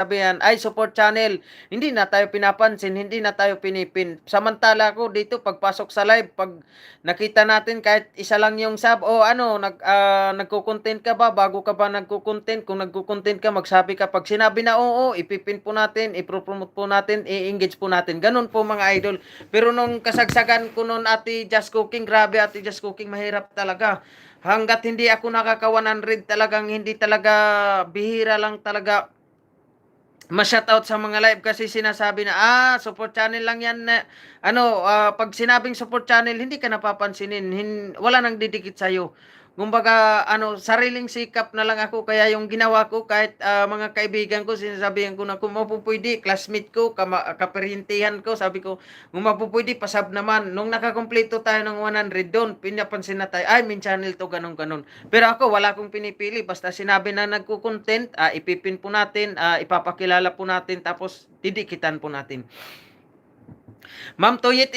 sabihan, ay support channel, hindi na tayo pinapansin, hindi na tayo pinipin. Samantala ko dito pagpasok sa live, pag nakita natin kahit isa lang yung sub o ano, nagko-content ka ba, bago ka ba nagko-content, kung nagko-content ka magsabi ka, pag sinabi na oo, ipipin po natin, ipropromote po natin, i-engage po natin. Ganun po mga idol. Pero nung kasagsagan ko noon Ate Just Cooking, grabe Ate Just Cooking, mahirap talaga. Hanggat hindi ako nakaka 100 talagang hindi talaga, bihira lang talaga ma-shoutout sa mga live kasi sinasabi na support channel lang yan na pag sinabing support channel hindi ka napapansinin, wala nang didikit sa iyo. Kumbaga sariling sikap na lang ako, kaya yung ginawa ko kahit mga kaibigan ko sinasabihan ko na kung mapupwede classmate ko, kaparintihan ko, sabi ko kung mapupwede pasab naman. Nung nakakumpleto tayo ng 100 doon, pinapansin na tayo, ay min channel to, ganun ganun. Pero ako wala akong pinipili, basta sinabi na nagko-content, ipipin po natin, ipapakilala po natin, tapos didikitan po natin. Ma'am Toyet